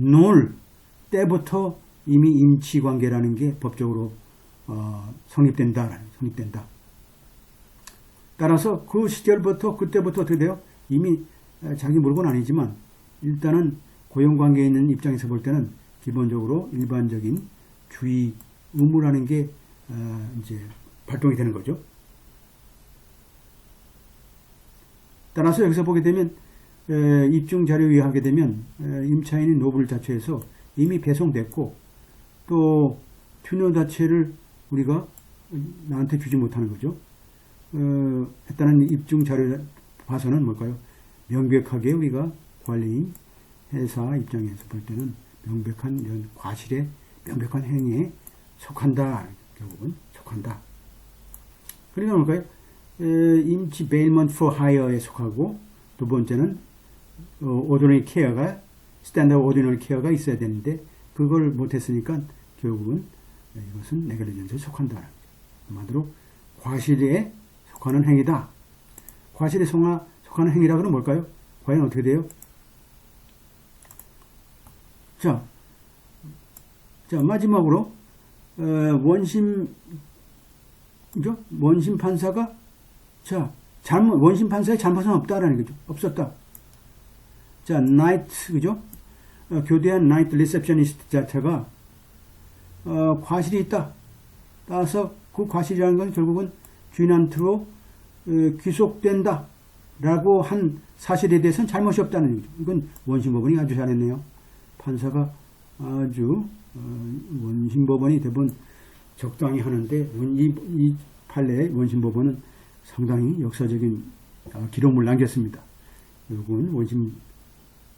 놓을 때부터 이미 임치관계라는 게 법적으로 성립된다. 따라서 그 시절부터 그때부터 어떻게 돼요? 이미 자기 물건 아니지만 일단은 고용관계에 있는 입장에서 볼 때는 기본적으로 일반적인 주의 의무라는 게 이제 발동이 되는 거죠. 따라서 여기서 보게 되면 입증 자료에 의하게 되면 임차인이 노블 자체에서 이미 배송됐고 또 튜너 자체를 우리가 나한테 주지 못하는 거죠. 했다는 입증 자료를 봐서는 뭘까요? 명백하게 우리가 관리인 회사 입장에서 볼 때는 명백한 이런 과실에 명백한 행위에 속한다. 결국은 속한다. 그러니까 뭘까요? 임치 베일먼트 for hire에 속하고 두 번째는 오디너리 케어가 스탠다드 오디너리 케어가 있어야 되는데 그걸 못했으니까 결국은 이것은 네글리전스에 속한다. 한마디로 과실에 속하는 행위다. 과실에 속하는 행위라 그러면 뭘까요? 과연 어떻게 돼요? 자 마지막으로 원심 판사가 원심 판사의 잘못은 없다라는 거죠. 없었다. 자, 나이트, 그죠? 교대한 나이트 리셉셔니스트 자체가 과실이 있다. 따라서 그 과실이라는 건 결국은 주인한테로 귀속된다. 라고 한 사실에 대해서는 잘못이 없다는 거죠. 이건 원심법원이 아주 잘했네요. 판사가 아주 원심법원이 대부분 적당히 하는데 이 판례의 원심법원은 상당히 역사적인 기록물 남겼습니다. 결국은 원심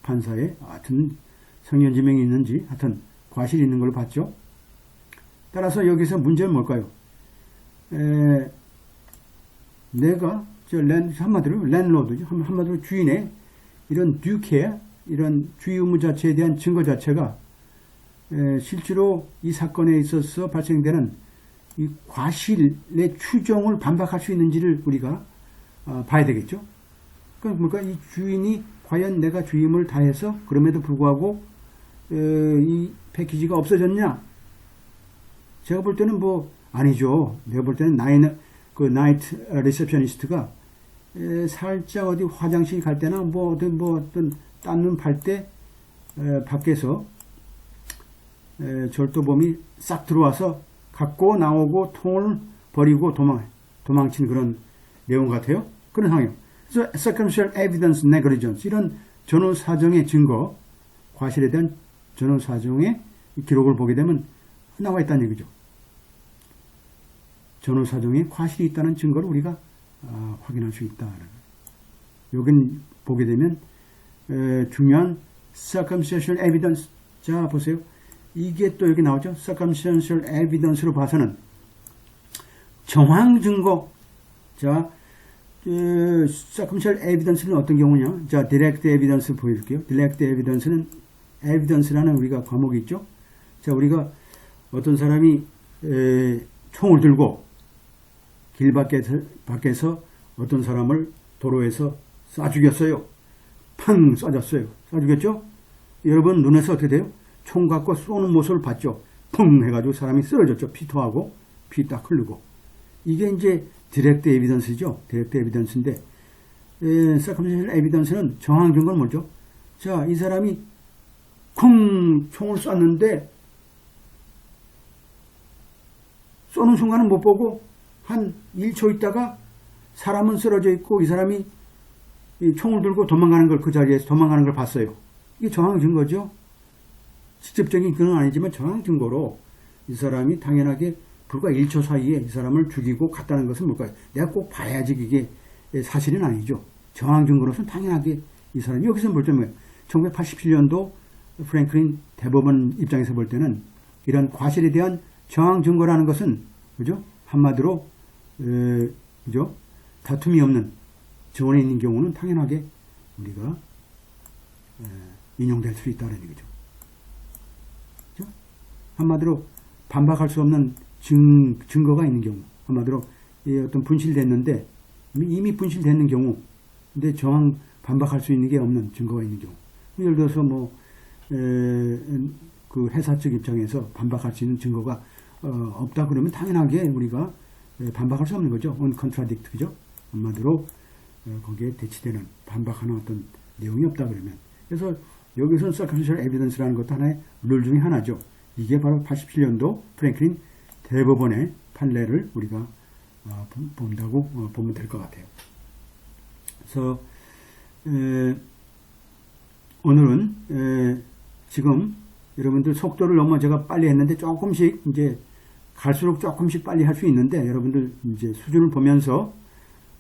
판사의 하여튼 성현지명이 있는지 하여튼 과실이 있는 걸로 봤죠. 따라서 여기서 문제는 뭘까요? 내가 한마디로 랜로드죠. 한마디로 주인의 이런 듀케어 이런 주의 의무 자체에 대한 증거 자체가 실제로 이 사건에 있어서 발생되는 이 과실의 추정을 반박할 수 있는지를 우리가 봐야 되겠죠. 그러니까 이 주인이 과연 내가 주임을 다해서 그럼에도 불구하고 이 패키지가 없어졌냐? 제가 볼 때는 뭐 아니죠. 내가 볼 때는 나이트 리셉셔니스트가 살짝 어디 화장실 갈 때나 어떤 딴 눈 팔 때 밖에서 절도범이 싹 들어와서 갖고 나오고 통을 버리고 도망친 그런 내용 같아요. 그런 상황이에요. 그래서 circumstantial evidence negligence 이런 전후사정의 증거, 과실에 대한 전후사정의 기록을 보게 되면 나와 있다는 얘기죠. 전후사정에 과실이 있다는 증거를 우리가 확인할 수 있다. 여긴 보게 되면 중요한 circumstantial evidence. 자 보세요. 이게 또 여기 나오죠. circumstantial evidence로 봐서는 정황 증거. 자, circumstantial evidence는 어떤 경우냐? 자, direct evidence 보여줄게요. direct evidence라는 우리가 과목이 있죠. 자, 우리가 어떤 사람이 총을 들고 길 밖에서 어떤 사람을 도로에서 쏴 죽였어요. 팡 쏴졌어요. 쏴 죽였죠? 여러분 눈에서 어떻게 돼요? 총 갖고 쏘는 모습을 봤죠. 펑 해가지고 사람이 쓰러졌죠. 피토하고 피 딱 흐르고. 이게 이제 디렉트 에비던스죠. 디렉트 에비던스인데 서컴스턴셜 에비던스는 정황 증거는 뭐죠? 자, 이 사람이 쿵 총을 쐈는데 쏘는 순간은 못 보고 한 1초 있다가 사람은 쓰러져 있고 이 사람이 총을 들고 도망가는 걸 그 자리에서 도망가는 걸 봤어요. 이게 정황 증거죠. 직접적인 그건 아니지만 정황 증거로 이 사람이 당연하게 불과 1초 사이에 이 사람을 죽이고 갔다는 것은 뭘까요? 내가 꼭 봐야지 이게 사실은 아니죠. 정황 증거로서는 당연하게 이 사람이 여기서 볼 때는 1987년도 프랭클린 대법원 입장에서 볼 때는 이런 과실에 대한 정황 증거라는 것은 그죠? 한마디로 그죠? 다툼이 없는 증언에 있는 경우는 당연하게 우리가 인용될 수 있다는 얘기죠. 그죠? 한마디로 반박할 수 없는 증거가 있는 경우, 한마디로 어떤 분실됐는데 이미 분실됐는 경우, 근데 정황 반박할 수 있는 게 없는 증거가 있는 경우. 예를 들어서 그 회사 측 입장에서 반박할 수 있는 증거가 없다 그러면 당연하게 우리가 반박할 수 없는 거죠. uncontradict, 그죠? 한마디로 거기에 대치되는 반박하는 어떤 내용이 없다 그러면. 그래서 여기서는 circumstantial evidence라는 것도 하나의 룰 중에 하나죠. 이게 바로 87년도 프랭클린 대법원의 판례를 우리가 본다고 보면 될 것 같아요. 그래서 오늘은 지금 여러분들 속도를 너무 제가 빨리 했는데 조금씩 이제 갈수록 조금씩 빨리 할 수 있는데 여러분들 이제 수준을 보면서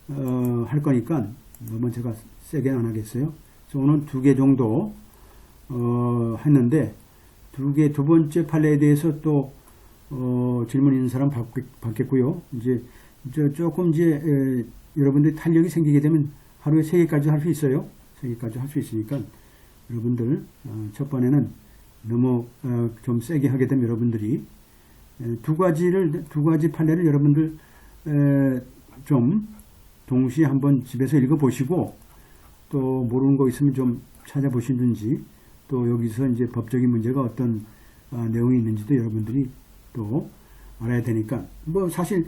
할 거니까 너무 제가 세게 안 하겠어요. 그래서 오늘 2개 정도 했는데 두 번째 판례에 대해서 또 질문 있는 사람 받겠고요. 이제 조금 이제 여러분들이 탄력이 생기게 되면 하루에 3개까지 할 수 있어요. 3개까지 할 수 있으니까 여러분들 첫 번에는 너무 좀 세게 하게 되면 여러분들이 두 가지 판례를 여러분들 좀 동시에 한번 집에서 읽어보시고 또 모르는 거 있으면 좀 찾아보시든지 또 여기서 이제 법적인 문제가 어떤 내용이 있는지도 여러분들이 또 알아야 되니까 뭐 사실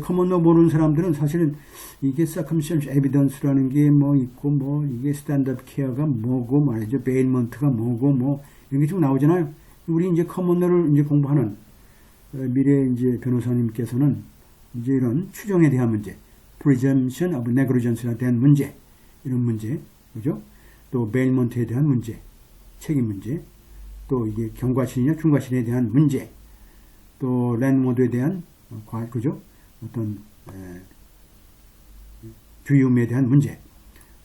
커먼로 모르는 사람들은 사실은 이게 circumstantial evidence라는 게 뭐 있고 뭐 이게 standard care가 뭐고 말이죠. 베일먼트가 뭐고 뭐 이런 게 좀 나오잖아요. 우리 이제 커먼로를 이제 공부하는 미래 이제 변호사님께서는 이제 이런 추정에 대한 문제, presumption of negligence에 대한 문제, 이런 문제, 그죠? 또 베일먼트에 대한 문제, 책임 문제, 또 이게 경과실이냐 중과실에 대한 문제, 또 랜드모드에 대한 그죠? 어떤 주의음에 대한 문제,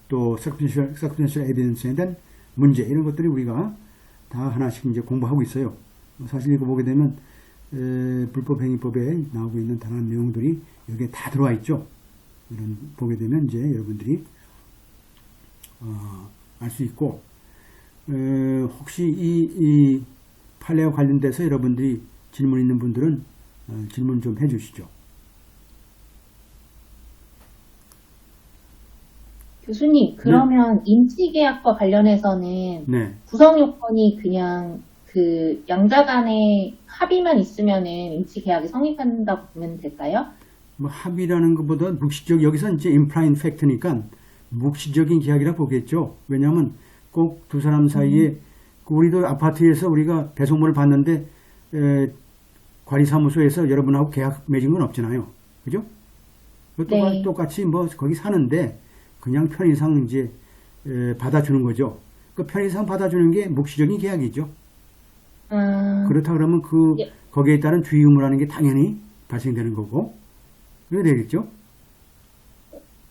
또 circumstantial evidence에 대한 문제, 이런 것들이 우리가 다 하나씩 이제 공부하고 있어요. 사실 이거 보게 되면 불법행위법에 나오고 있는 다양한 내용들이 여기에 다 들어와 있죠. 이런 보게 되면 이제 여러분들이 알 수 있고 혹시 이 판례와 관련돼서 여러분들이 질문 있는 분들은 질문 좀 해주시죠. 교수님, 그러면 임시계약과 관련해서는 네. 구성 요건이 그냥 그 양자 간의 합의만 있으면은 임시계약이 성립한다고 보면 될까요? 뭐 합의라는 것보다 묵시적, 여기서 이제 implied fact니까 묵시적인 계약이라 보겠죠. 왜냐하면 꼭 두 사람 사이에 우리도 아파트에서 우리가 배송물을 받는데 관리사무소에서 여러분하고 계약 맺은 건 없잖아요. 그죠? 네. 똑같이 뭐 거기 사는데 그냥 편의상 이제 받아주는 거죠. 그 편의상 받아주는 게 묵시적인 계약이죠. 그렇다 그러면 예. 거기에 따른 주의 의무라는 게 당연히 발생되는 거고, 그래야 되겠죠?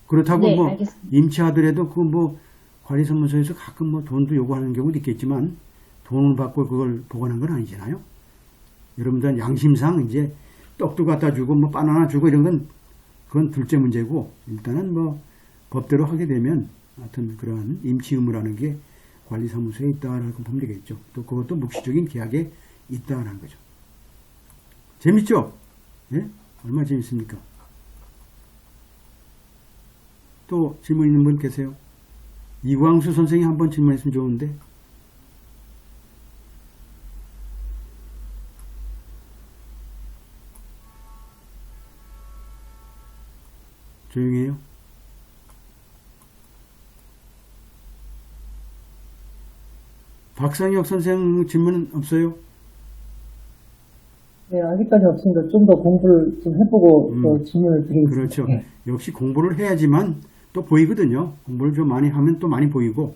그렇다고 네, 뭐 알겠습니다. 임차하더라도 그 뭐 관리사무소에서 가끔 뭐 돈도 요구하는 경우도 있겠지만 돈을 받고 그걸 보관한 건 아니잖아요. 여러분들 양심상 이제 떡도 갖다 주고 뭐 바나나 주고 이런 건 그건 둘째 문제고, 일단은 뭐 법대로 하게 되면 하여튼 그러한 임치 의무라는 게 관리사무소에 있다라고 보면 되겠죠. 또 그것도 묵시적인 계약에 있다라는 거죠. 재밌죠? 예? 얼마나 재밌습니까? 또 질문 있는 분 계세요? 이광수 선생이 한번 질문했으면 좋은데. 조용히 해요. 박상혁 선생 질문 없어요? 네, 아직까지 없습니다. 좀 더 공부를 좀 해보고 또 질문을 드리겠습니다. 그렇죠. 네. 역시 공부를 해야지만 또 보이거든요. 공부를 좀 많이 하면 또 많이 보이고.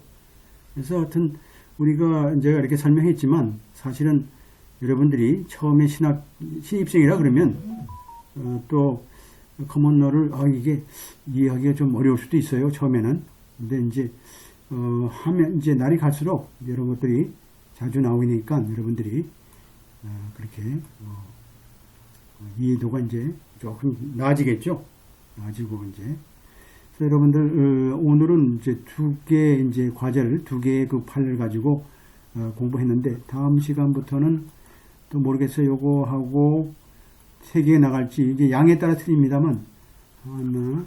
그래서 하여튼 우리가 제가 이렇게 설명했지만 사실은 여러분들이 처음에 신입생이라 그러면 또 커먼러를 이게 이해하기가 좀 어려울 수도 있어요. 처음에는. 근데 이제 하면 이제 날이 갈수록 이런 것들이 자주 나오니까 여러분들이 그렇게 이해도가 이제 조금 나아지겠죠. 나아지고 이제. 그래서 여러분들 오늘은 이제 이제 과제를 2개의 그 판례를 가지고 공부했는데 다음 시간부터는 또 모르겠어요. 요거 하고 3개 나갈지 이제 양에 따라 틀립니다만 하나,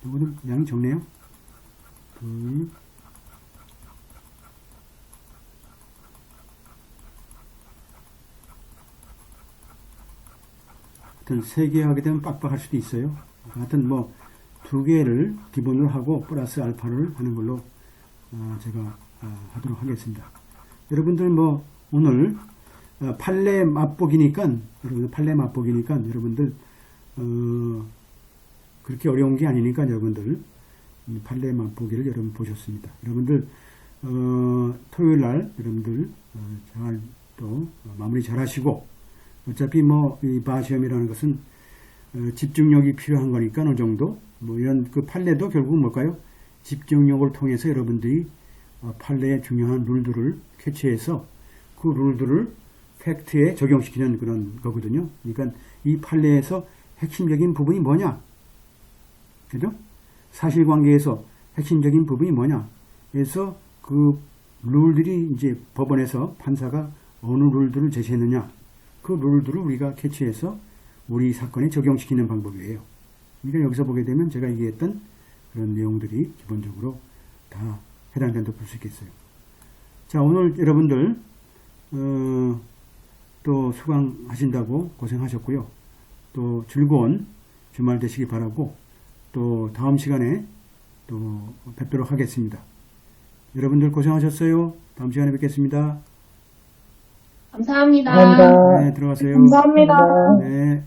요거는 양이 적네요. 둘, 하여튼 3개 하게 되면 빡빡할 수도 있어요. 하여튼 뭐 2개를 기본으로 하고 플러스 알파를 하는 걸로 제가 하도록 하겠습니다. 여러분들 뭐 오늘 판례 맛보기니까 여러분들 그렇게 어려운 게 아니니까 여러분들 판례 맛보기를 여러분 보셨습니다. 여러분들 토요일 날 여러분들 잘 또 마무리 잘 하시고, 어차피 뭐 이 바시험이라는 것은 집중력이 필요한 거니까 어느 정도 뭐 이런 그 판례도 결국 뭘까요? 집중력을 통해서 여러분들이 판례의 중요한 룰들을 캐치해서 그 룰들을 팩트에 적용시키는 그런 거거든요. 그러니까 이 판례에서 핵심적인 부분이 뭐냐? 그죠? 사실관계에서 핵심적인 부분이 뭐냐? 그래서 그 룰들이 이제 법원에서 판사가 어느 룰들을 제시했느냐? 그 룰들을 우리가 캐치해서 우리 사건에 적용시키는 방법이에요. 그러니까 여기서 보게 되면 제가 얘기했던 그런 내용들이 기본적으로 다 해당된다고 볼 수 있겠어요. 자, 오늘 여러분들 또 수강하신다고 고생하셨고요. 또 즐거운 주말 되시기 바라고, 또 다음 시간에 또 뵙도록 하겠습니다. 여러분들 고생하셨어요. 다음 시간에 뵙겠습니다. 감사합니다. 감사합니다. 네, 들어가세요. 감사합니다. 네.